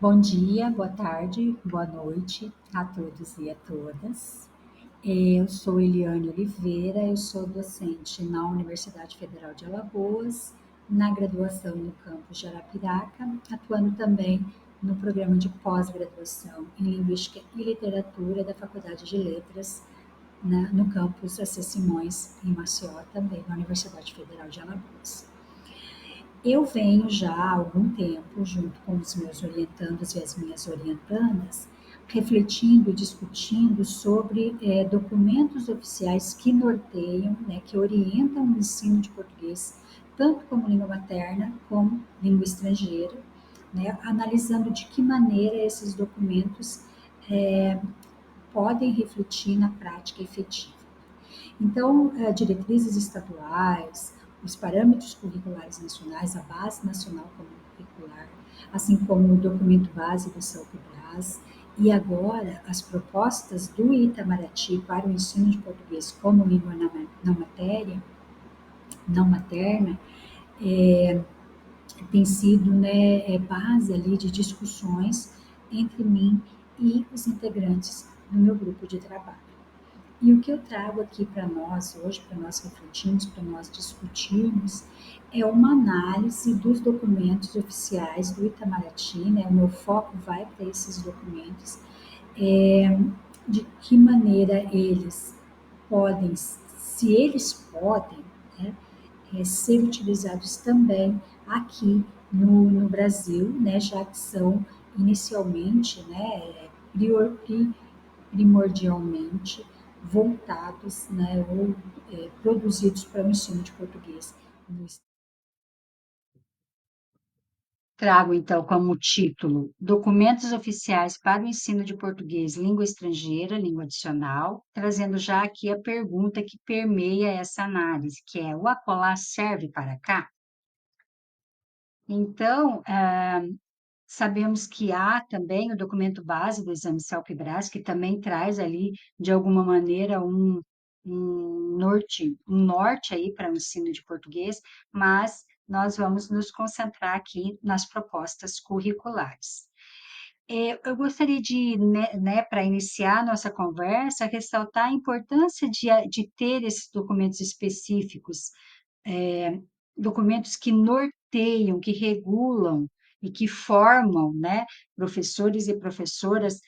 Bom dia, boa tarde, boa noite a todos e a todas. Eu sou Eliane Oliveira, eu sou docente na Universidade Federal de Alagoas, na graduação no campus de Arapiraca, atuando também no programa de pós-graduação em Linguística e Literatura da Faculdade de Letras, no campus AC Simões, em Maceió, também na Universidade Federal de Alagoas. Eu venho já há algum tempo, junto com os meus orientandos e as minhas orientandas, refletindo e discutindo sobre documentos oficiais que norteiam, né, que orientam o ensino de português, tanto como língua materna como língua estrangeira, né, analisando de que maneira esses documentos podem refletir na prática efetiva. Então, diretrizes estaduais, os parâmetros curriculares nacionais, a Base Nacional Comum Curricular, assim como o documento base do CELPE-BRAS, e agora as propostas do Itamaraty para o ensino de português como língua não materna, tem sido, né, base ali de discussões entre mim e os integrantes do meu grupo de trabalho. E o que eu trago aqui para nós hoje, para nós refletirmos, para nós discutirmos, é uma análise dos documentos oficiais do Itamaraty, né? O meu foco vai para esses documentos, de que maneira eles podem, se eles podem, né, ser utilizados também aqui no Brasil, né, já que são inicialmente, né, primordialmente voltados, né, ou produzidos para o ensino de português no Trago, então, como título Documentos Oficiais para o Ensino de Português, Língua Estrangeira, Língua Adicional, trazendo já aqui a pergunta que permeia essa análise, que é: o acolá serve para cá? Então, sabemos que há também o documento base do exame CELPE-BRAS, que também traz ali, de alguma maneira, um norte aí para o ensino de português, mas nós vamos nos concentrar aqui nas propostas curriculares. Eu gostaria de, né, para iniciar a nossa conversa, ressaltar a importância de ter esses documentos específicos, é, documentos que norteiam, que regulam e que formam, né, professores e professoras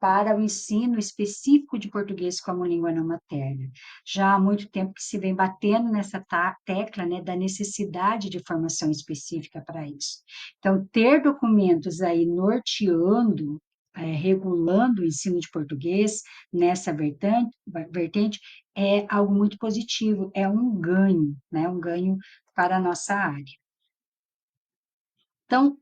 para o ensino específico de português como língua não materna. Já há muito tempo que se vem batendo nessa tecla, né, da necessidade de formação específica para isso. Então, ter documentos aí norteando, regulando o ensino de português nessa vertente é algo muito positivo, é um ganho, né? Um ganho para a nossa área. Então,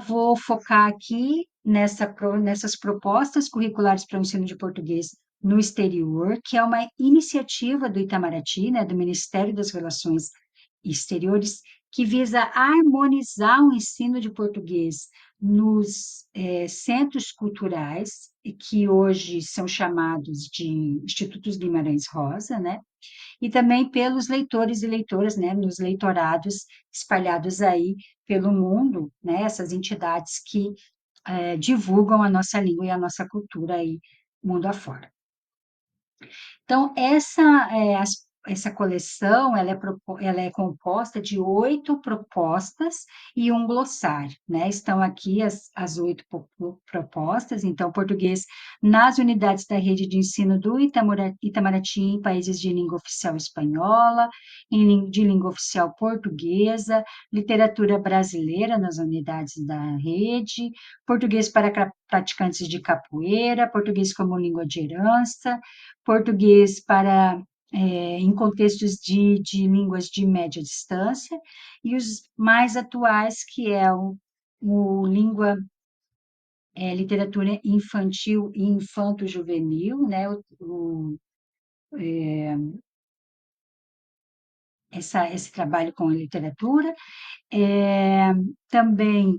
vou focar aqui nessas propostas curriculares para o ensino de português no exterior, que é uma iniciativa do Itamaraty, né, do Ministério das Relações Exteriores, que visa harmonizar o ensino de português nos centros culturais, que hoje são chamados de Institutos Guimarães Rosa, né? E também pelos leitores e leitoras, né, nos leitorados espalhados aí pelo mundo, né, essas entidades que divulgam a nossa língua e a nossa cultura aí mundo afora. Então, essa coleção, ela é composta de 8 propostas e um glossário, né? Estão aqui as 8 propostas, então, português nas unidades da rede de ensino do Itamaraty, em países de língua oficial espanhola, de língua oficial portuguesa, literatura brasileira nas unidades da rede, português para praticantes de capoeira, português como língua de herança, português para em contextos de línguas de média distância, e os mais atuais, que é o língua, literatura infantil e infanto-juvenil, né? Esse trabalho com a literatura, também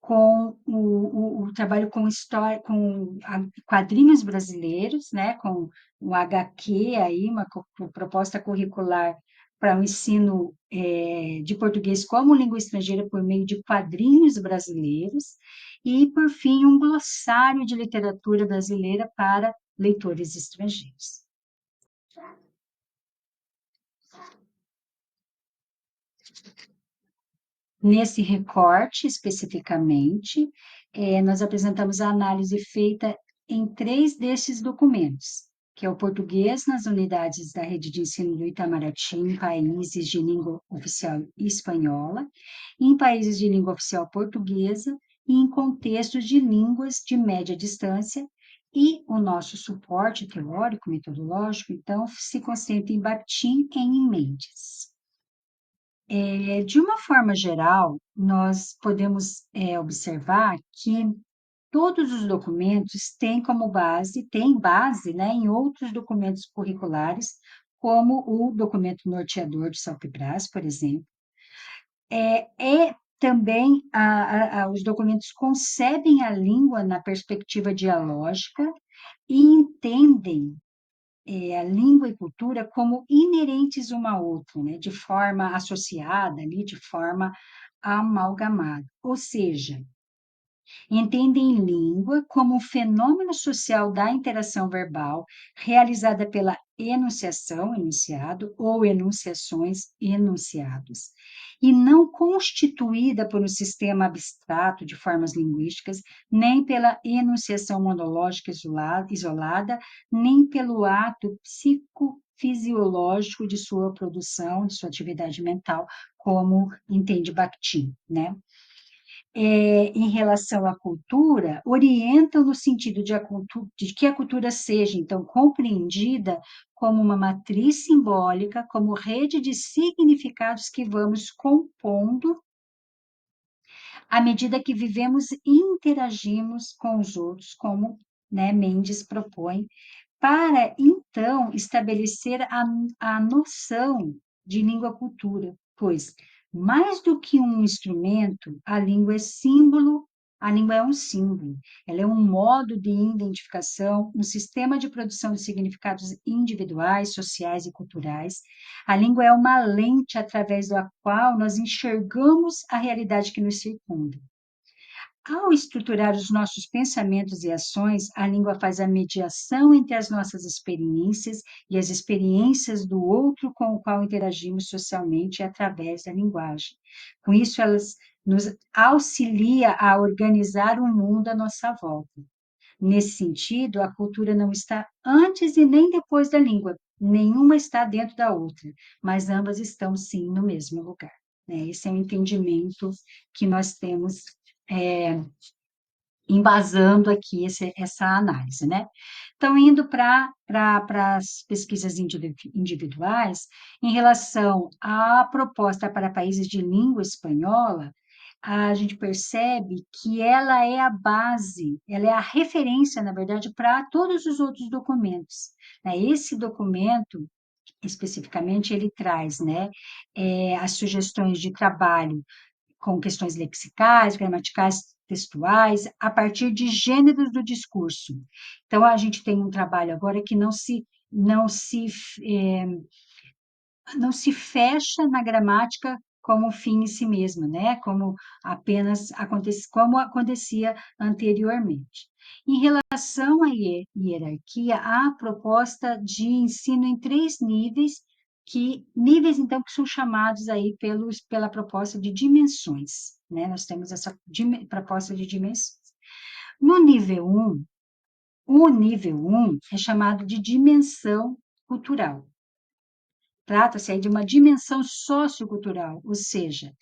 com o trabalho com história, com quadrinhos brasileiros, né, com o HQ aí, uma proposta curricular para o ensino de português como língua estrangeira por meio de quadrinhos brasileiros e, por fim, um glossário de literatura brasileira para leitores estrangeiros. Nesse recorte, especificamente, nós apresentamos a análise feita em 3 desses documentos, que é o português nas unidades da rede de ensino do Itamaraty, em países de língua oficial espanhola, em países de língua oficial portuguesa e em contextos de línguas de média distância, e o nosso suporte teórico, metodológico, então, se concentra em Bakhtin e em Mendes. De uma forma geral, nós podemos observar que todos os documentos têm base, né, em outros documentos curriculares, como o documento norteador de Salpibras, por exemplo. Também os documentos concebem a língua na perspectiva dialógica e entendem a língua e cultura como inerentes uma à outra, né, de forma associada, ali, de forma amalgamada. Ou seja, entendem língua como um fenômeno social da interação verbal realizada pela enunciação, enunciado, ou enunciações, enunciados, e não constituída por um sistema abstrato de formas linguísticas, nem pela enunciação monológica isolada, nem pelo ato psicofisiológico de sua produção, de sua atividade mental, como entende Bakhtin, né? Em relação à cultura, orientam no sentido de que a cultura seja, então, compreendida como uma matriz simbólica, como rede de significados que vamos compondo à medida que vivemos e interagimos com os outros, como, né, Mendes propõe, para, então, estabelecer a noção de língua-cultura, pois, mais do que um instrumento, a língua é símbolo, a língua é um símbolo, ela é um modo de identificação, um sistema de produção de significados individuais, sociais e culturais. A língua é uma lente através da qual nós enxergamos a realidade que nos circunda. Ao estruturar os nossos pensamentos e ações, a língua faz a mediação entre as nossas experiências e as experiências do outro com o qual interagimos socialmente através da linguagem. Com isso, elas nos auxilia a organizar o mundo à nossa volta. Nesse sentido, a cultura não está antes e nem depois da língua, nenhuma está dentro da outra, mas ambas estão sim no mesmo lugar. Esse é o entendimento que nós temos embasando aqui essa análise, né? Então, indo para as pesquisas individuais, em relação à proposta para países de língua espanhola, a gente percebe que ela é a base, ela é a referência, na verdade, para todos os outros documentos, né? Esse documento, especificamente, ele traz, né, as sugestões de trabalho com questões lexicais, gramaticais, textuais, a partir de gêneros do discurso. Então, a gente tem um trabalho agora que não se fecha na gramática como fim em si mesma, né? Como como acontecia anteriormente. Em relação à hierarquia, há a proposta de ensino em 3 níveis então que são chamados aí pela proposta de dimensões, né? Nós temos essa proposta de dimensões. No nível 1, o nível 1 é chamado de dimensão cultural. Trata-se aí de uma dimensão sociocultural, ou seja,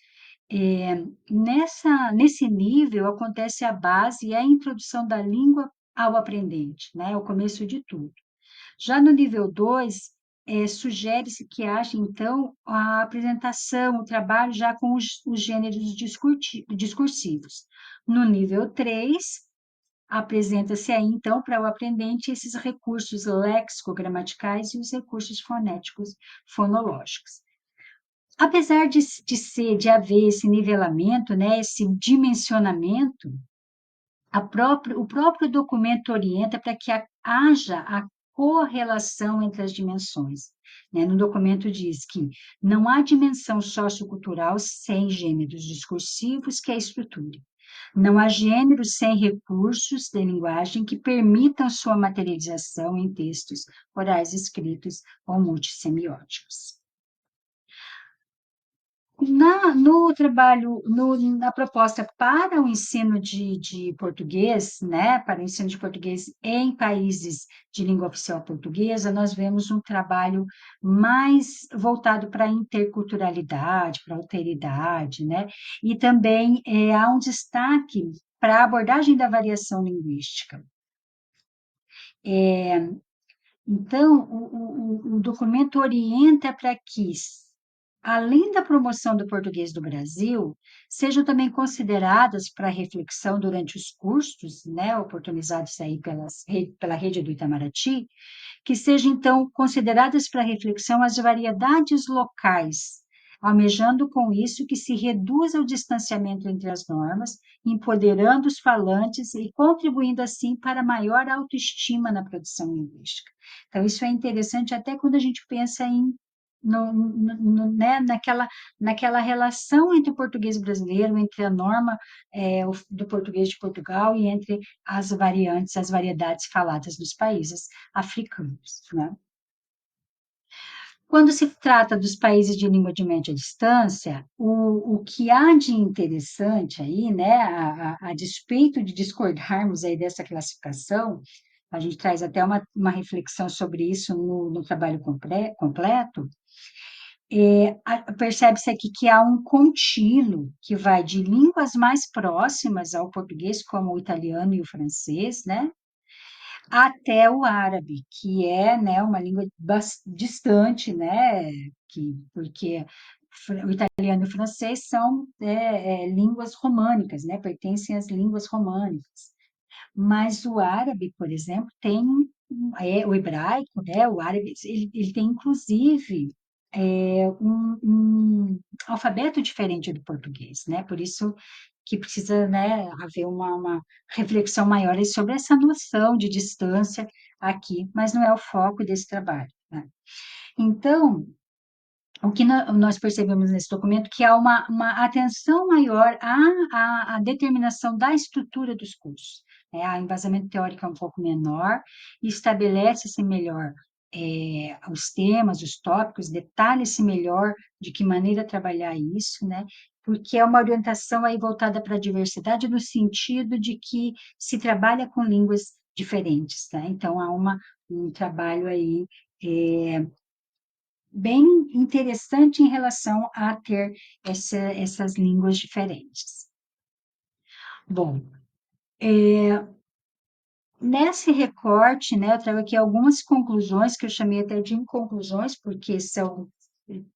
nesse nível acontece a base e a introdução da língua ao aprendente, né? É o começo de tudo. Já no nível 2, sugere-se que haja, então, a apresentação, o trabalho já com os gêneros discursivos. No nível 3, apresenta-se aí, então, para o aprendente esses recursos léxico-gramaticais e os recursos fonéticos fonológicos. Apesar de haver esse nivelamento, né, esse dimensionamento, o próprio documento orienta para que haja a correlação entre as dimensões. Né? No documento diz que não há dimensão sociocultural sem gêneros discursivos que a estruture. Não há gênero sem recursos de linguagem que permitam sua materialização em textos orais escritos ou multissemióticos. No trabalho, na proposta para o ensino de português, né, para o ensino de português em países de língua oficial portuguesa, nós vemos um trabalho mais voltado para a interculturalidade, para a alteridade, né, e também há um destaque para a abordagem da variação linguística. Então, o documento orienta para que, além da promoção do português do Brasil, sejam também consideradas para reflexão durante os cursos, né, oportunizados aí pela rede do Itamaraty, que sejam, então, consideradas para reflexão as variedades locais, almejando com isso que se reduza o distanciamento entre as normas, empoderando os falantes e contribuindo, assim, para maior autoestima na produção linguística. Então, isso é interessante até quando a gente pensa em né, naquela relação entre o português brasileiro, entre a norma do português de Portugal e entre as variantes, as variedades faladas nos países africanos, né? Quando se trata dos países de língua de média distância, o que há de interessante aí, né, a despeito de discordarmos aí dessa classificação, a gente traz até uma reflexão sobre isso no trabalho completo, percebe-se aqui que há um contínuo que vai de línguas mais próximas ao português, como o italiano e o francês, né, até o árabe, que é, né, uma língua distante, né, porque o italiano e o francês são línguas românicas, né, pertencem às línguas românicas. Mas o árabe, por exemplo, tem o hebraico, né, o árabe, ele tem inclusive um alfabeto diferente do português, né? Por isso que precisa, né, haver uma reflexão maior aí sobre essa noção de distância aqui, mas não é o foco desse trabalho, né? Então, o que nós percebemos nesse documento que há uma atenção maior à determinação da estrutura dos cursos. Né? A embasamento teórico é um pouco menor, estabelece-se melhor os temas, os tópicos, detalhe-se melhor de que maneira trabalhar isso, né? Porque é uma orientação aí voltada para a diversidade no sentido de que se trabalha com línguas diferentes, tá? Então, há um trabalho aí bem interessante em relação a ter essas línguas diferentes. Bom, nesse recorte, né, eu trago aqui algumas conclusões que eu chamei até de inconclusões, porque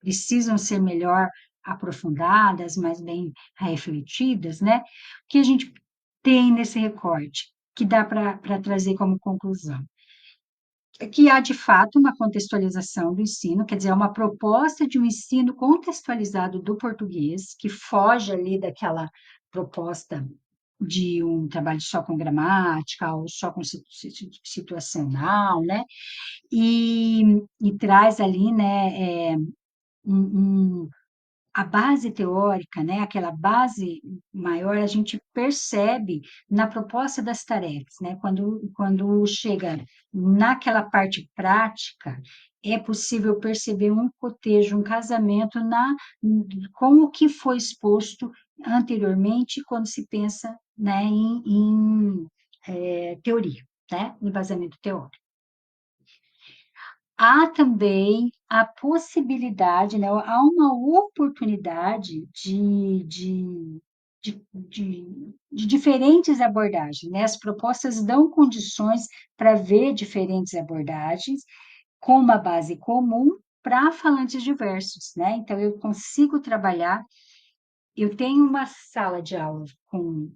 precisam ser melhor aprofundadas, mais bem refletidas, né? O que a gente tem nesse recorte que dá para trazer como conclusão? Que há, de fato, uma contextualização do ensino, quer dizer, é uma proposta de um ensino contextualizado do português, que foge ali daquela proposta de um trabalho só com gramática ou só com situacional, né? E traz ali, né, um, a base teórica, né, aquela base maior, a gente percebe na proposta das tarefas, né, quando chega naquela parte prática, é possível perceber um cotejo, um casamento com o que foi exposto anteriormente, quando se pensa, né, em teoria, né, embasamento teórico. Há também a possibilidade, né, há uma oportunidade de diferentes abordagens, né? As propostas dão condições para ver diferentes abordagens com uma base comum para falantes diversos, né? Então, eu consigo trabalhar. Eu tenho uma sala de aula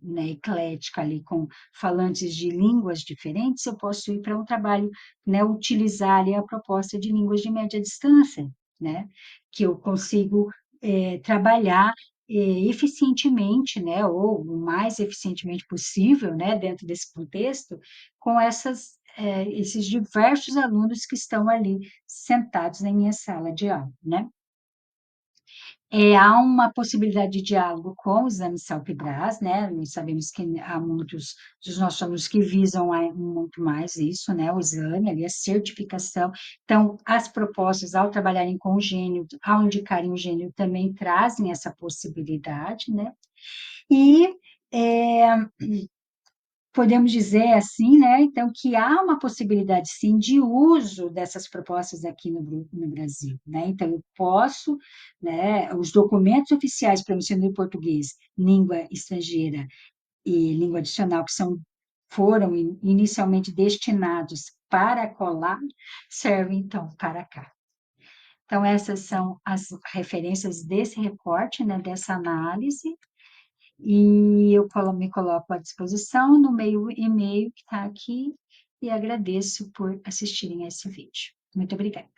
né, eclética ali, com falantes de línguas diferentes, eu posso ir para um trabalho, né, utilizar ali a proposta de línguas de média distância, né, que eu consigo trabalhar eficientemente, né, ou o mais eficientemente possível, né, dentro desse contexto, com esses diversos alunos que estão ali sentados na minha sala de aula, né? Há uma possibilidade de diálogo com os exames Self-Brás, né? Nós sabemos que há muitos dos nossos alunos que visam muito mais isso, né? O exame, ali, a certificação. Então, as propostas, ao trabalharem com o gênio, ao indicarem o gênio, também trazem essa possibilidade, né? E é, podemos dizer assim, né, então, que há uma possibilidade, sim, de uso dessas propostas aqui no Brasil, né? Então, eu posso, né, os documentos oficiais para o ensino de português, língua estrangeira e língua adicional, que foram inicialmente destinados para colar, servem, então, para cá. Então, essas são as referências desse recorte, né, dessa análise, e eu me coloco à disposição no meio e-mail que está aqui e agradeço por assistirem a esse vídeo. Muito obrigada.